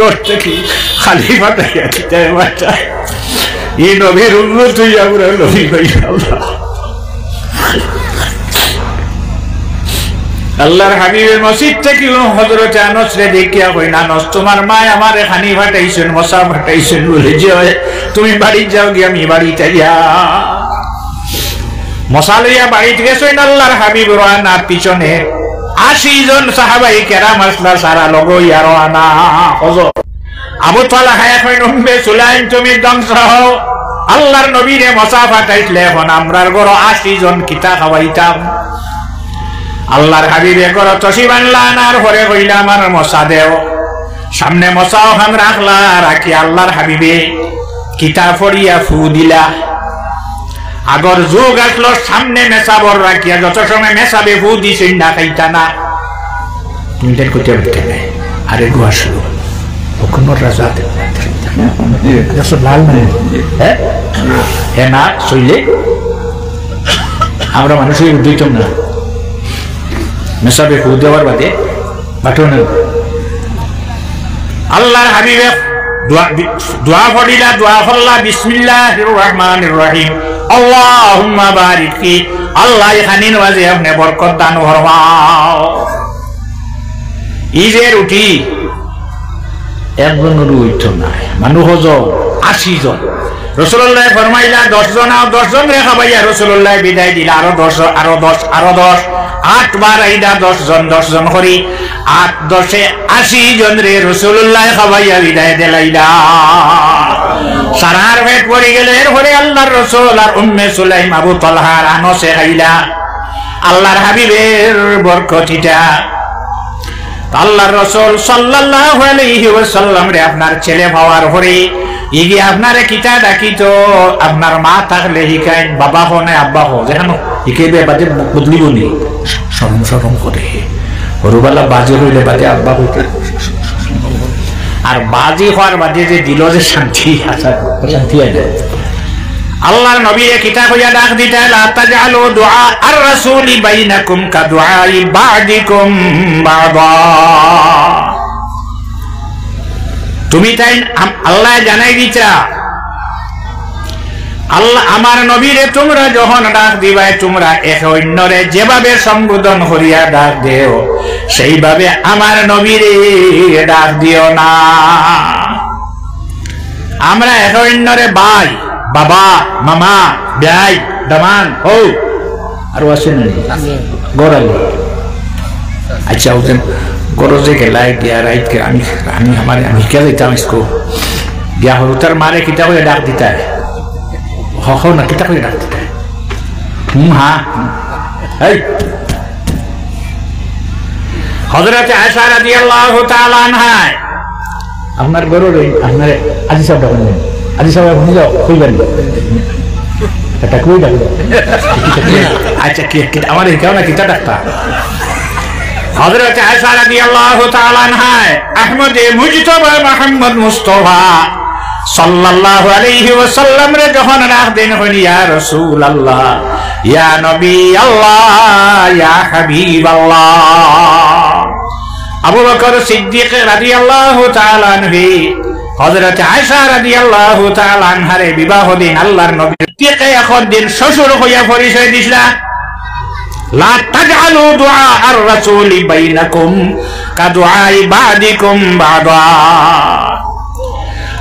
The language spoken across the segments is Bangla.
করতে কি খালিফাটা বাচ্চা এই নবীর উন্নত হইয়া আমরা নবী ভাই আল্লাহর হাবিবের মসজিদ থেকে হযরত আনাস রে দেখিয়া কই না আনাস তোমার মা আমারে খানি ফাটাইছেন মশা ফাটাইছেন বলে যে তুমি বাড়ি যাও গিয়ে আমি বাড়িতে যা মশা লইয়া বাড়িতে গেছেন আল্লাহর হাবিব রানা পিছনে 80 জন সাহাবাই কেরাম আসলা সারা লগো ইয়া রানা হযরত আবু তালহা এখন উম্মে সুলাইম তুমি ধ্বংস হও আল্লাহর নবীরে মশা ফাটাইলে এখন আমরার ঘর 80 জন কিতা খাওয়াইতাম আল্লাহর হাবিবে ঘর তসিব আনলা আনার পরে কইলা আমার মশা দেও সামনে মশা ওখান রাখলা রাখি আল্লাহর হাবিবে কিতা ফড়িয়া ফু দিলা আগর যুগ আসলো সামনে মেসাবর রাখিয়া যত সময় মেসাবে ফু দিছেন না খাইতা না তুমি দেন কইতে পারতে না আরে গো আসলো কোনো রাজা লাল মানে হ্যাঁ না শৈলে আমরা মানুষের উদ্যিতম না মেসাবে ফু দেওয়ার বাদে বাটো না আল্লাহর হাবিবে দোয়া পড়িলা দোয়া করলা বিসমিল্লাহির রহমানির রহিম আল্লাহুম্মা বারিক ফি আল্লাহ এখানে নওয়াজে আপনি বরকত দান ফরমাও ইজের উঠি একজন রুইত নাই মানুষ 80 জন রাসূলুল্লাহ ফরমাইলা 10 জন আর 10 জন রে খাবাইয়া রাসূলুল্লাহ বিদায় দিলা আরো 10 8 বার আইদা 10 জন করি 8 10 80 জন রে রাসূলুল্লাহ খাবাইয়া বিদায় দিলাইলা সারার পেট পড়ে গেলে এরপরে আল্লাহর রাসূল আর উম্মে সুলাইম আবু তালহার আনসে খাইলা আল্লাহর হাবিবের বরকতিটা আল্লাহর রাসূল সাল্লাল্লাহু আলাইহি ওয়াসাল্লাম রে আপনার ছেলে হওয়ার পরে ইগি আপনারে কিতা ডাকিতো আপনার মা থাকলে হিকাই বাবা হনে আব্বা হো যেখানে হিকেবে বাদে বদলিব নি শরম করে হরুবালা বাজে হইলে বাদে আব্বা হইতে আর বাজি হওয়ার বাদে যে দিল যে শান্তি আসা শান্তি আইলে আল্লাহর নবীরে কিতা কইয়া ডাক দিতা লা তাজআলু দুআ আর রাসূলি বাইনাকুম কা দুআই বাদিকুম বাদা তুমি তাই আল্লাহ জানাই দিতা আল্লাহ আমার নবীরে তোমরা যখন ডাক দিবাই তোমরা এক অন্যরে যেভাবে সম্বোধন করিয়া ডাক দেও সেইভাবে আমার নবীরে ডাক দিও না আমরা এক অন্যরে ভাই বাবা মামা ভাই দামান ও আর আসেন গরালি আচ্ছা ওদের গরজে গেলাই দিয়া রাইট কে আমি আমি কে দিতাম इसको গিয়া হরুতার মারে কিতা করে ডাক দিতা হো না কিতা করে ডাক দিতা হ্যাঁ এই হযরত আয়েশা রাদিয়াল্লাহু তাআলা আনহা আপনার গররে আপনার আজি সব ডাক নেন আজি সব আপনি যাও কইবেন এটা কই ডাক আচ্ছা কি আমার কেউ না কিতা ডাকতা হযরত আয়েশা রাদিয়াল্লাহু তাআলা আনহা আহমদ মুজতবা মুহাম্মদ মুস্তাফা সাল্লাল্লাহু আলাইহি ওয়াসাল্লাম রে যখন ডাক দেন হই ইয়া রাসূলুল্লাহ ইয়া নবী আল্লাহ ইয়া হাবিবাল্লাহ আবু বকর সিদ্দিক রাদিয়াল্লাহু তাআলা আনহু হযরত আয়েশা রাদিয়াল্লাহু তাআলা আনহারে বিবাহ দিন আল্লাহর নবী সিদ্দিক এখন দিন শ্বশুর হইয়া পরিচয় দিছলা লা তাজআলু দুআ আর রাসূলি বাইনাকুম কা দুআই বাদিকুম বাদা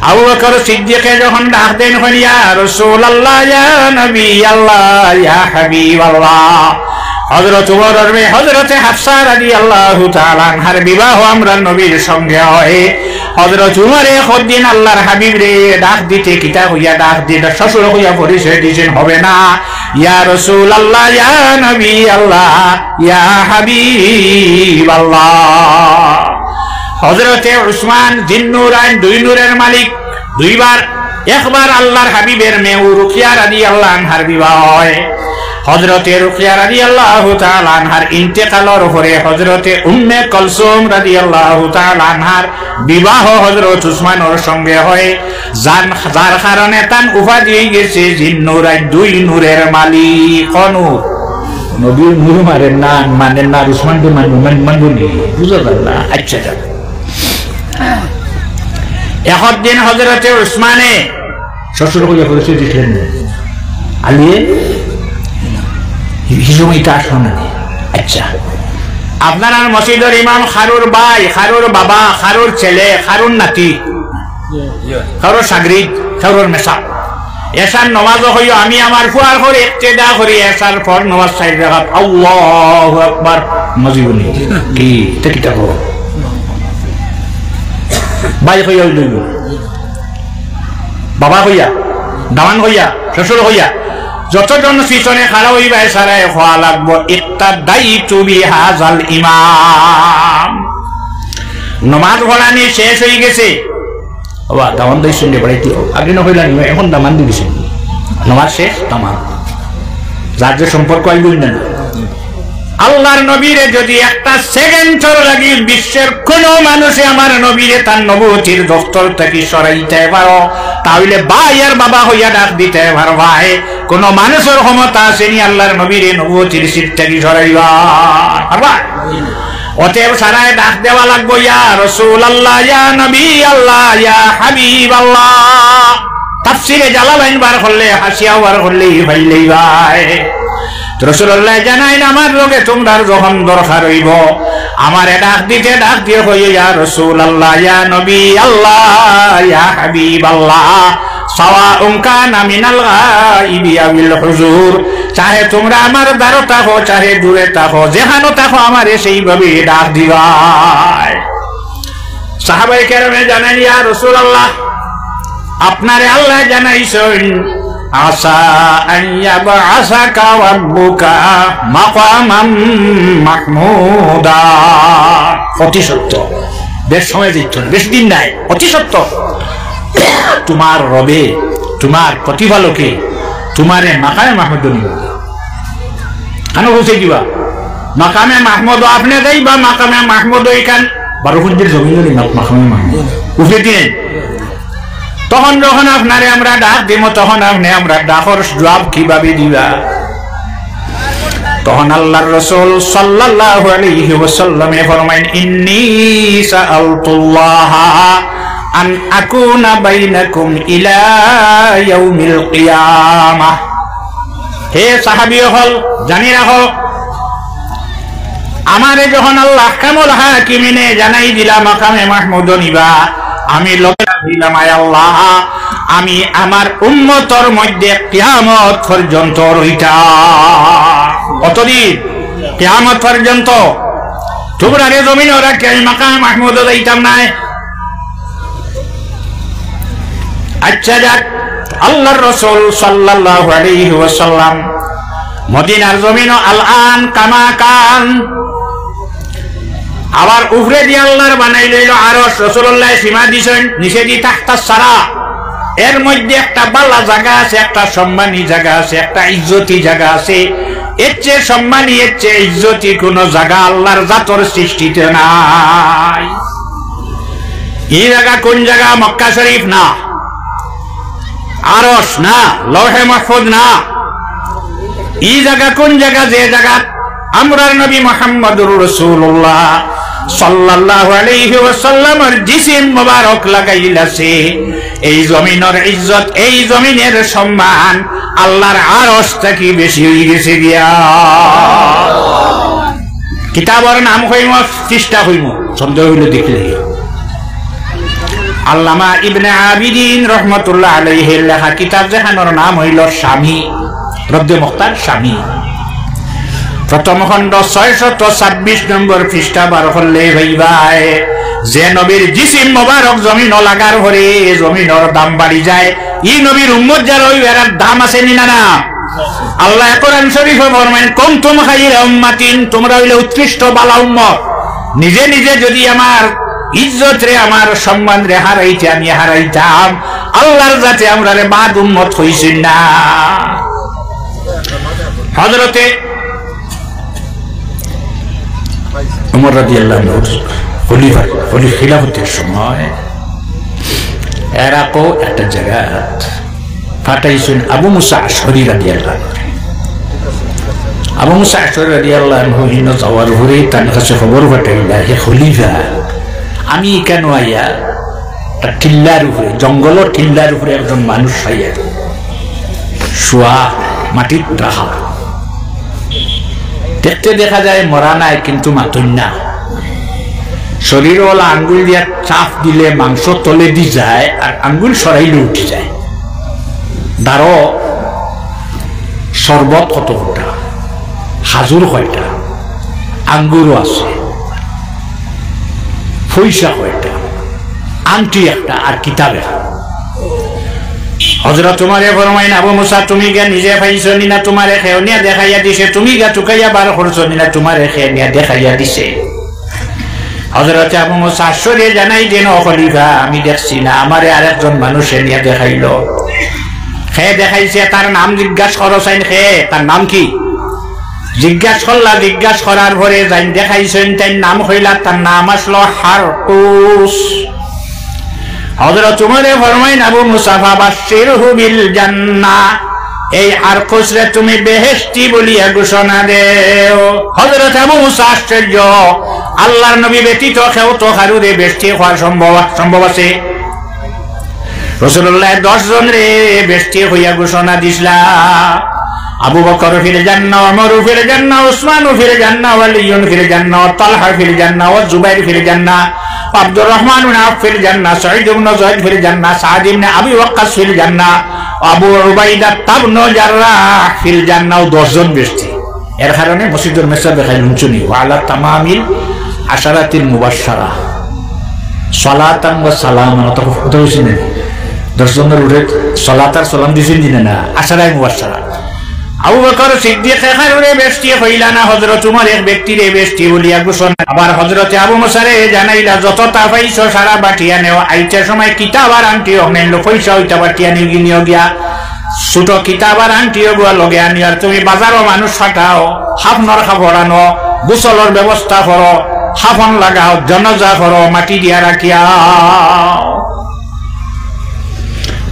আবু বকর সিদ্দিক যখন ডাক দেন ইয়া রাসূলুল্লাহ ইয়া নবী আল্লাহ ইয়া হাবিবাল্লাহ হযরত ওমর মে হযরত হাফসা রাদিয়াল্লাহু তাআলা আনহার বিবাহ আমরা নবীর সঙ্গে হয় হযরত উমরে খদ্দিন আল্লাহর হাবিব রে ডাক দিতে কিতা হইয়া ডাক দিতে শ্বশুর হইয়া পরিচয় দিছেন হবে না ইয়া রাসূলুল্লাহ ইয়া নবী আল্লাহ ইয়া হাবিবাল্লাহ হযরত উসমান জিন্নুরাইন দুই নূরের মালিক দুইবার একবার আল্লাহর হাবিবের মেয়ে রুকিয়া রাদিয়াল্লাহু আনহার বিবাহ হয় হযরতে রুকিয়া রাদিয়াল্লাহু তাআলা আনহার ইন্তেকালের পরে হযরতে উম্মে কুলসুম রাদিয়াল্লাহু তাআলা আনহার বিবাহ হযরত উসমানের সঙ্গে হয় যার কারণে তান উপাধি গেছে জিন্নুরাইন দুই নূরের মালিক কোনু নবীর নূর মারেন না মানেন না উসমান কে মানবনি বুঝা গেল না আচ্ছা একদিন হযরতে উসমানে শ্বশুর হইয়া পরিচয় দিলেন আলিয়ে হিজমিটা শোনা। আচ্ছা, আপনার মসজিদের ইমাম খারুর ভাই, খারুর বাবা, খারুর ছেলে, খারুর নাতি, খারুর সাগরিদ, খারুর মেসা এসার নমাজ হইও আমি আমার ফুয়ার করে ইক্তেদা করি। এসার পর নমাজ সাইড রাখাত আল্লাহু আকবার মজিবুনি কি তেকিটা করো ভাই হইয়া লইল, বাবা হইয়া, দামান হইয়া, শ্বশুর হইয়া যতজন পিছনে খাড়া হইবা এসারায় হওয়া লাগবো ইক্তাদাইতু বিহাযাল ইমাম। নমাজ পড়ানি শেষ হয়ে গেছে, বাবা দামান দিই শুনতে পারাইতে আগে না হইলা নিবা, এখন দামান দিয়ে দিছে, নমাজ শেষ দামান, যার যে সম্পর্ক আইবই না। আল্লাহর নবীরে যদি একটা সেকেন্ড লাগি বিশ্বের কোন মানুষে আমার নবীরে তার নবুয়তির দফতর থেকে সরাইতে পারো, তাহলে ভাই আর বাবা হইয়া ডাক দিতে পারো। ভাই কোন মানুষের ক্ষমতা আসেনি আল্লাহর নবীরে নবুয়তির সিট থেকে সরাইবা। অতএব সারায় ডাক দেওয়া লাগবো, ইয়া রাসূলুল্লাহ, ইয়া নবী আল্লাহ, ইয়া হাবিব আল্লাহ। তাফসিরে জালালাইন বার করলে, হাসিয়া বার করলে ভাইলেই ভাই রাসূলুল্লাহ জানাইন আমার লোকে তোমরা যখন দরকার হইব আমারে ডাক দিয়ে কই, ইয়া রাসূলুল্লাহ, ইয়া নবী আল্লাহ, ইয়া হাবিব আল্লাহ, সাওয়াউন কানা মিনাল গায়বি আবিল হুজুর। চাহে তোমরা আমার দ্বারে থাকো, চাহে দূরে থাকো, যেখানে থাকো আমারে সেইভাবে ডাক দিবা। সাহাবায়ে কেরামে জানেন, ইয়া রাসূলুল্লাহ আপনারে আল্লাহ জানাইছেন আসা আন ইয়াবআসাকা রাব্বুকা মাকামান মাহমুদা। অতি সত্য, বেশ সময় দিচ্ছ, বেশি দিন নাই, অতি সত্য। তোমার রবে, তোমার প্রতিপালকে তোমারে মাকামে মাহমুদ নিবা। কেন বলছে দিবা মাকামে মাহমুদ আপনি দেই বা মাকামে মাহমুদ এখান 12 ফুটের জমিনের মাকামে মাহমুদ উঠে দিন। তখন যখন আপনারে আমরা ডাক দিব, তখন আপনি আমরা ডাকর জবাব কিভাবে দিবা? তখন আল্লাহর রাসূল সাল্লাল্লাহু আলাইহি ওয়াসাল্লাম ফরমাইন, ইন্নী সাআলতুল্লাহ আন আকুনা বাইনাকুম ইলা ইয়াউমিল কিয়ামাহ। হে সাহাবী হল জানি রাখো, আমারে যখন আল্লাহ আহকামুল হাকিমিনে জানাই দিলা মাকামে মাহমুদ নিবা, আমি দিলাম আল্লাহ আমি আমার উম্মতর মধ্যে কিয়ামত পর্যন্ত রইতা, অতদিন কিয়ামত পর্যন্ত তোমরা রে জমিন ওরা কে মাকামে মাহমুদ যাইতাম না। আচ্ছা যাক, আল্লাহর রাসূল সাল্লাল্লাহু আলাইহি ওয়াসাল্লাম মদিনার জমিন আলআন কামা কান, আবার উপরে দিয়ে আল্লাহর বানাই লইল আরশ। রাসূলুল্লাহ সীমা দিছেন নিচে দি তাহতা সারা, এর মধ্যে একটা বালা জায়গা আছে, একটা সম্মানী জায়গা আছে, একটা ইজ্জতি জায়গা আছে। এর চেয়ে সম্মানী, এর চেয়ে ইজ্জতি কোন জায়গা আল্লাহর জাতর সৃষ্টিতে নাই। এই জায়গা কোন জায়গা? মক্কা শরীফ না, আরশ না, লৌহে মাহফুজ না। এই জায়গা কোন জায়গা? যে জায়গা আমরার নবী মুহাম্মদুর রাসূলুল্লাহ সাল্লাল্লাহু আলাইহি ওয়াসাল্লামের জিসিম মোবারক লাগাইলাছে। এই জমিনের ইজ্জত, এই জমিনের সম্মান আল্লাহর আরশ থেকে বেশি হয়ে গেছে গিয়া। কিতাবের নাম হইম, চেষ্টা হইম, সন্দেহ হইলে দেখলে আল্লামা ইবনে আবিদিন রহমাতুল্লাহ আলাইহির লেখা কিতাব যেখানের নাম হইল স্বামী, রদ্দে মুখতার স্বামী, প্রথম খণ্ড 626 নম্বর পৃষ্ঠা বার করলে ভাইবাই, যে নবীর জিসিম মোবারক জমিন লাগার ভরে জমিনের দাম বাড়ি যায়। ই নবীর উম্মত যারা ওই এর দাম আছে নি না? আল্লাহ কোরআন শরীফে ফরমায়, কুনতুম খায়রা উম্মাতিন, তোমরা হইলে উৎকৃষ্ট বালা উম্মত। নিজে নিজে যদি আমার ইজ্জত রে, আমার সম্মান রে হারাইতে আমি হারাইতাম, আল্লাহর যাতে আমরা রে বাদ উম্মত হইছি না। হযরতে ওমর রাদিয়াল্লাহু আনহু খলিফা, খিলাফতের সময় এরাকো একটা জায়গা ফাটাইছেন আবু মুসা আশআরী রাদিয়াল্লাহু আনহু। আবু মুসা আশআরী রাদিয়াল্লাহু আনহু হিনো যাওয়ার পরে তার কাছে খবর পাঠাইলা, হে খলিফা আমি কেন আইয়া একটা টিল্লার উপরে, জঙ্গলের টিল্লার উপরে একজন মানুষ খাইয়া শোয়া, মাটির রাখা। দেখতে দেখা যায় মরা নাই, কিন্তু মাতুন না। শরীরওয়ালা আঙ্গুল দিয়া চাপ দিলে মাংস তলে দি যায়, আর আঙ্গুল সরাইলে উঠে যায়। দাঁড়ো শরবত কতটা, হাজুর কয়টা, আঙ্গুরও আছে, পয়সা কয়টা, আংটি একটা, আর কিতাব একটা। হযরত তোমারে ফরমাইন, আবু মুসা তুমি গা নিজে পাইছো নি না তোমারে খেয়নিয়া দেখাইয়া দিছে? তুমি গা টুকাইয়া বার করছো নি না তোমারে খেয়নিয়া দেখাইয়া দিছে? হযরত আবু মুসা আশ্চর্য জানাই দেন, ও খলিফা আমি দেখছি না, আমারে আরেকজন মানুষে নিয়ে দেখাইলো। খেয়ে দেখাইছে, তার নাম জিজ্ঞাসা করো চাইন, খেয়ে তার নাম কি জিজ্ঞাসা করলা, জিজ্ঞাসা করার পরে যাই দেখাইছেন, তাই নাম হইলা, তার নাম আসলো হারকুস। হযরত উমরে ফরমাইন, আবু মুসাফা বাশশিরহু বিল জান্নাহ, এই হারকুসরে তুমি বেহেশতি বলিয়া ঘোষণা দেও। হযরত আবু মুসা আশ্চর্য, আল্লাহর নবী ব্যতীত কেউ তো কারুরে বেহেশতি হওয়ার সম্ভব আছে? রাসূলুল্লাহ 10 জন রে বেহেশতি হইয়া ঘোষণা দিছলা। আবু বকর ফিল জান্নাহ, ওমর ফিল জান্নাহ, উসমান ফিল জান্নাহ, আলী ফিল জান্নাহ, তালহা ফিল জান্নাহ, জুবাইর ফিল জান্নাহ, আব্দুর রহমান ইবনে আওফ ফিল জান্নাহ, সাঈদ ইবনে যায়েদ ফিল জান্নাহ, সাদ ইবনে আবি ওয়াক্কাস ফিল জান্নাহ, আবু উবাইদা ইবনে জাররাহ ফিল জান্নাহ। 10 জন বেহেশতি। এর কারণে মসজিদুল মিসর দেখাইলেন চুনি ওয়া আলা তামামিল আশারাতিল মুবাশশারা সালাতান ওয়া সালামান। তো হইছে না 10 জনের উঠে সালাত আর সালাম দিছেন দিনা না, আশারায়ে মুবাশশারা। আবু বকর সিদ্দিক খায়রে বেহেশতি হইলা না, হযরত উমর এক ব্যক্তিরে বেহেশতি বলিয়া ঘোষণা। আবার হযরত আবু মুসারে জানাইলা, যত তা পাইছো সারা বাটিয়া নেও, আইচার সময় কিতাব আর আংটি অনেন পয়সা হইতা বাটিয়া নিও গিয়া, ছোট কিতাব আর আংটিও গুয়া লগে আনি, আর তুমি বাজারও মানুষ ফাটাও, হাফনর খাবড়ানো, গোসলের ব্যবস্থা করো, হাফন লাগাও, জনাজা করো, মাটি দিয়া রাখিয়া।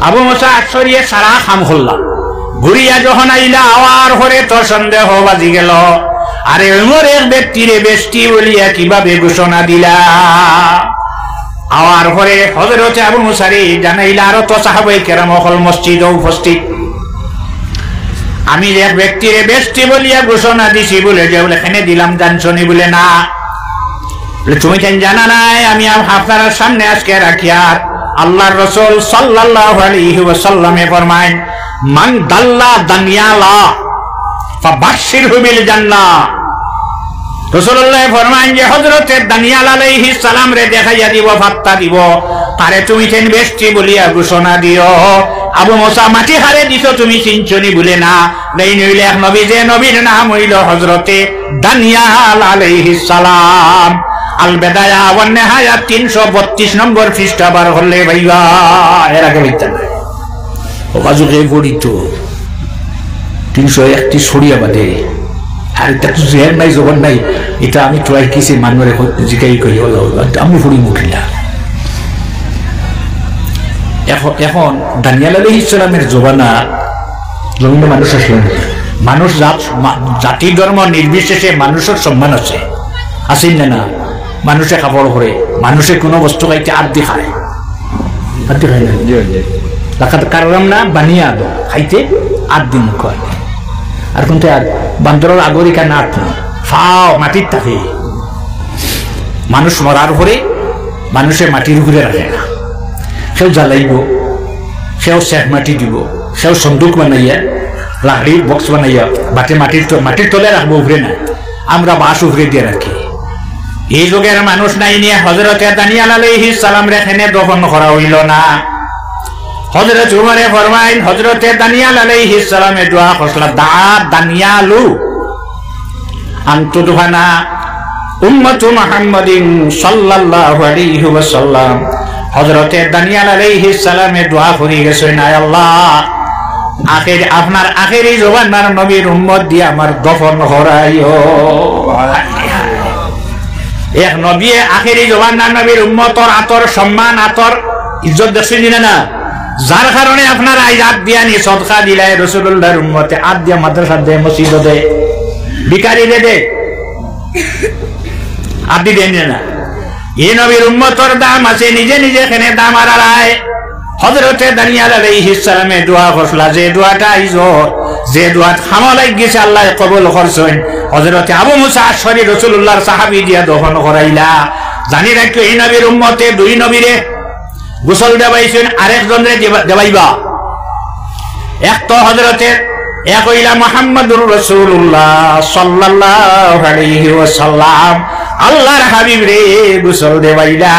আবু মুসা আশ্চর্য সারা খাম হল্লা ঘুরিয়া যখন আইলা, আওয়ার হরে তো সন্দেহ বাজি গেল, আরে উমর এক ব্যক্তিরে বেহেশতি বলিয়া কিভাবে ঘোষণা দিলা? আওয়ার হরে হযরত আবু মুসারে জানাইলা, আরো তো সাহাবায়ে কেরাম হল মসজিদে উপস্থিত, আমি এক ব্যক্তিরে বেহেশতি বলিয়া ঘোষণা দিছি বলে যে বলে এখানে দিলাম, জানছো নি? বলে না। তুমি কেন জানা নাই? আমি আপনার সামনে আজকে রাখিয়া আল্লাহর রাসূল সাল্লাল্লাহু আলাইহি ওয়াসাল্লামে ফরমায়, মান দাল্লা দানিয়ালা ফাবাশশিরহু বিল জান্নাহ। রাসূলুল্লাহ ফরমায় যে হযরত দানিয়াল আলাইহিস সালাম রে দেখাইয়া দিব, ফাত্তা দিব, তারে তুমি কেন বেহেশতি বলিয়া ঘোষণা দিও? আবু মুসা মাটি হারে দিছো, তুমি চিনছনি? বলে না। নাই নইলে এক নবী, যে নবীর নাম হইল হযরত দানিয়াল আলাইহিস সালাম। আল বেদায়া ওয়ান নিহায়া 332 নম্বর পৃষ্ঠা বার হলে ভাইবা, এর আগে বলতেন ওকাজুকে গড়িত 331 সরিয়া বাদে। আর এটা তো জের নাই, জবান নাই, এটা আমি ট্রাই কিসে মানুষের জিকাই করি, আমি ফুড়ি মুখিলা। এখন দানিয়াল আলাইহিস সালামের জবানা জমিনে মানুষ আসলেন, মানুষ জাতি ধর্ম নির্বিশেষে মানুষের সম্মান আছে, আছেন না? না, মানুষে কাপড় করে, মানুষে কোনো বস্তু খাইতে আদি খায়, আদি খায় না, কারণ না বানিয়া দো খাইতে আদি মুখ হয়। আর কিন্তু আর বান্দরের আগরিকা না ফাও মাটির থাকে। মানুষ মরার পরে মানুষে মাটির উপরে রাখে না, সেও জ্বালাইব, সেও শেখ মাটি দিব, সেও সন্দুক বানাইয়া, লাকড়ির বক্স বানাইয়া বাটে মাটির তলে রাখবো, উপরে না, আমরা বাঁশ উপরে দিয়ে রাখি। এই যুগের মানুষ নাই নিয়ে হযরত দানিয়াল আলাইহিস সালাম রেখেনে দফন করা হইল না। হযরত উমরে ফরমাইন, হযরত দানিয়াল আলাইহিস সালামে দোয়া করলা, দা দানিয়ালু আনতুদহানা উম্মতু মুহাম্মাদিন সাল্লাল্লাহু আলাইহি ওয়াসাল্লাম। হযরত দানিয়াল আলাইহিস সালামে দোয়া করি গেছে, না আল্লাহ, আপনার আখেরি জবানার নবীর উম্মত দিয়ে আমার দফন করাইও। এক নবী আখেরি জবানার নবীর উম্মতর আতর সম্মান, আতর ইজ্জত দেখছেন না? যার কারণে আপনার আজ আদ দিয়া নি সদকা দিলাই, রাসূলুল্লাহর উম্মতে আদ দিয়া মাদ্রাসা দে, মসজিদ দে, ভিখারি দে, আদি দেন না। এই নবীর উম্মতর দাম আছে, নিজে নিজে এখানে দাম আড়ায়। হযরতে দানিয়েল আলাইহিস সালামে দোয়া করছলা, যে দোয়াটা আইজো, যে দোয়া হামলাই গেছে আল্লাহ কবুল করছেন। হযরতে আবু মুসা আশআরী রাসূলুল্লাহর সাহাবী দিয়া দফন করাইলা। জানি রাখো এই নবীর উম্মতে দুই নবীরে গোসল দেবাইছেন, আরেকজনরে দেবাইবা। এক তো হযরতে এক হইলা মুহাম্মদুর রাসূলুল্লাহ সাল্লাল্লাহু আলাইহি ওয়াসাল্লাম, আল্লাহর হাবিব রে গোসল দেবাইলা।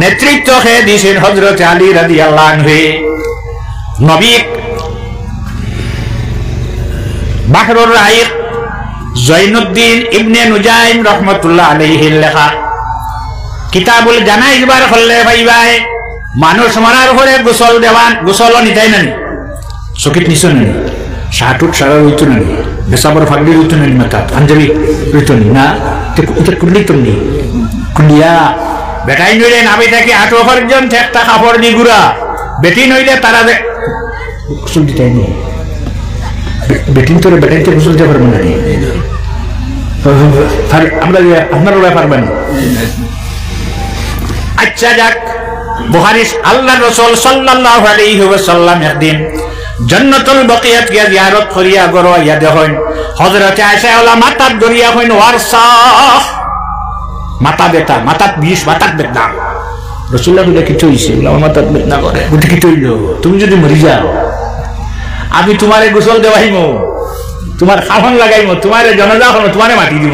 নেতৃত্ব খেয়ে দিয়েছেন হযরত আলী রাদিয়াল্লাহু আনহু। নবী বাহরুর রাইক জৈনুদ্দিন ইবনে নুজাইম রহমাতুল্লাহ আলাইহির লেখা কিতাবুল জানাইজ বার হলে ভাইবাই মানুষ মরার পরে গোসল দেওয়ান, গোসল নিতাই না চকিত নিছ নি, শাহটুট সারা হইত না, বেসাবর ফাগলি হইত না, মাথা পাঞ্জাবি হইত না, কুন্ডি তুমি কুন্ডিয়া বেটাই নইলে নাবি থাকি আটো পর্যন্ত একটা কাপড় দি গুড়া, বেটি নইলে তারা গোসল দিতাই নি। বেটিন তোরে বেটাইতে গোসল দিতে পারবো না, আমরা আপনার ওরা পারবেন। আচ্ছা যাক, বুখারী আল্লাহ রাসূল সাল্লাল্লাহু আলাইহি ওয়াসাল্লাম একদিন জান্নাতুল বাকিয়াত গিয়া জিয়ারত করিয়া গরো ইয়া দেখেন হযরতে আয়েশা ওলা মাথাত দরিয়া হইন ওয়ারসা, মাথা ব্যথা, মাথাত বিষ, মাথাত ব্যথা। রাসূলুল্লাহ বলে কিছু হইছে, আমার মাথাত ব্যথা করে, বুঝি কি হইল? তুমি যদি মরি যাও আমি তোমারে গোসল দেওয়াইমো, তোমার খাফন লাগাইমো, তোমারে জানাজা হলো, তোমারে মাটি দিব।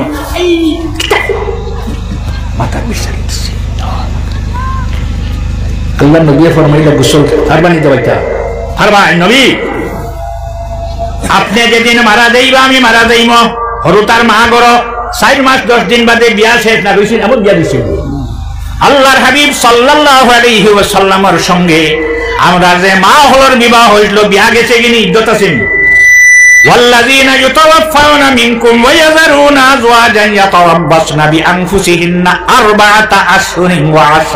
মাথা বিষ আল্লাহ নবী ফরমাইলা গোসল ফারবানি দেওয়াইতা। ফারবা নবী আপনি যেদিন মারা যাইবা আমি মারা যাইম, হরু তার মা গড় 4 মাস 10 দিন বাদে বিয়া শেষ না রইছেন, এমন বিয়া দিছে। আল্লাহর হাবিব সাল্লাল্লাহু আলাইহি ওয়াসাল্লামের সঙ্গে আমরা যে মা হলর বিবাহ হইল, বিয়া গেছে কিনি ইদ্যত আছেন। ওয়াল্লাযীনা ইউতাওয়াফাউনা মিনকুম ওয়া ইয়াযারুনা আযওয়াজান ইয়াতারাব্বাসনা বিআনফুসিহিন্না 4 আশহুরিন ওয়া 10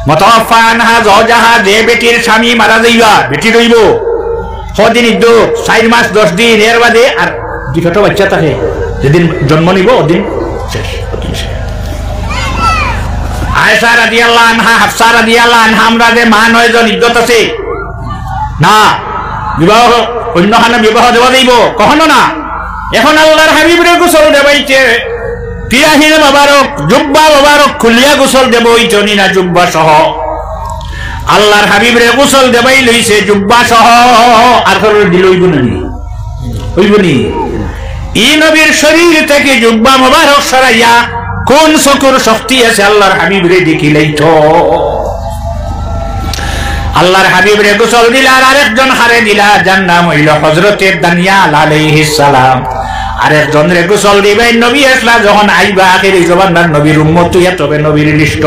মুতাওয়াফা আনহা যাওজাহা, যে বেটির স্বামী মারা যাইবা, বেটি রইব কদিন ইদ্য 4 মাস 10 দিন, এর বাদে আর দুটো বাচ্চা থাকে, যেদিন জন্ম নিব ওদিন শেষ। আয়েশা রাদিয়াল্লাহু আনহা, হাফসা রাদিয়াল্লাহু আনহা আমরা যে মা 9 জন ইদ্যত আছে না, বিবাহ অন্যখানে বিবাহ দেওয়া যাইব কখনো না। এখন আল্লাহর হাবিবের গোসল দেবাইছে, পিরাহিন মোবারক জুব্বা মোবারক খুলিয়া গোসল দেব ওই জনি না জুব্বা সহ। আল্লাহর হাবিবের গোসল দেবাই লইছে জুব্বা সহ, আর দিলইব না হইব নি। এই নবীর শরীর থেকে জুব্বা মোবারক সরাইয়া কোন চকুর শক্তি আছে আল্লাহর হাবিবরে দেখিলেই তো। আল্লাহর হাবিবরে গোসল দিলা, আর আরেকজন হারে দিলা, যার নাম হইল হযরতে দানিয়াল আলাইহিস সালাম। আরেকজন রে গোসল দিবেন নবী আসলা যখন আইবা আখির জবানদার নবীর উম্মত ইয়া তবে নবীর লিস্ট।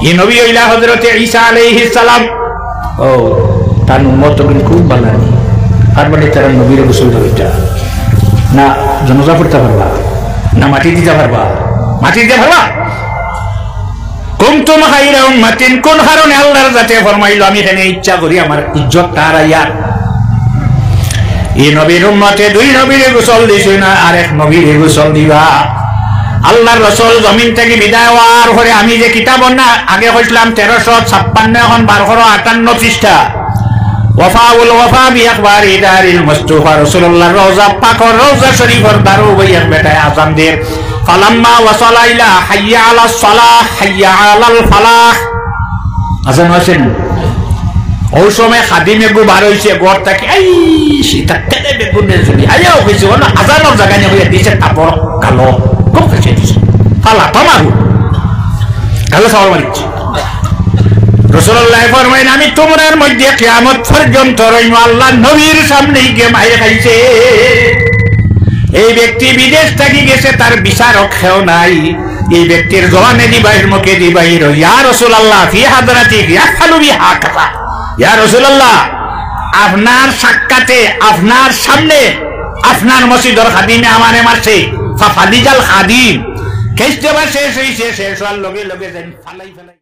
এই নবী হইলা হযরতে ঈসা আলাইহিস সালাম। ও তার উম্মত কিন্তু খুব ভালো, আর বলে তারা নবীর গোসল দিতা না, জানাজা পড়তে পারবা না, মাটি দিতে পারবা, মাটি দিতে পারবা। কুনতুম খায়রা উম্মাতিন, কোন কারণে আল্লাহর জাতে ফরমাইলো আমি এখানে ইচ্ছা করি আমার ইজ্জতটা হারাইয়া। এই নবীর উম্মতে 2 নবীরে গোসল দিছে না, আরেক নবীরে গোসল দিবা। আল্লাহর রাসূল জমিন থেকে বিদায় হওয়ার পরে আমি যে কিতাব না আগে কইছিলাম 1356, এখন 1258 পৃষ্ঠা, ওয়াফাউল ওয়াফা বিআখবারি দারিল মুস্তাফা রাসূলুল্লাহ রওজা পাক রওজা শরীফের দারু বইয়ের বেটায় আযান দে। ফালাম্মা ওয়াসালা ইলা হাইয়া আলাস সালাহ হাইয়া আলাল ফালাহ, আযান হইছেন ওই সময় খাদিমে গো বার হইছে ঘর থেকে, এই সেটা কেনে বেগুনের জুড়ি আইয়াও কইছে না, আযানের জায়গা নিয়ে হইয়া দিছে কাপড় কালো কোন কাছে দিছে ফালা তামারু কালো সাওয়াল মারিছে। রাসূলুল্লাহ ফরমাইলেন আমি তোমার মধ্যে কিয়ামত পর্যন্ত রইম, আল্লাহ নবীর সামনে গিয়ে মাইরে খাইছে। এই ব্যক্তি বিদেশ থেকে গেছে, তার বিচারক খেও নাই, এই ব্যক্তির জবানে দিবাইর মুখে দিবাইর ইয়া রাসূলুল্লাহ ফি হাদরাতি ইয়াফালু বিহা কাযা, ইয়া রাসূলুল্লাহ আপনার সাক্ষাতে আপনার সামনে আপনার মসজিদের খাদিমে আমারে মারছে। ফাফাদিজাল খাদিম কেস দেবা শেষ হইছে, শেষ হওয়ার লগে লগে যাই ফালাই ফেলাই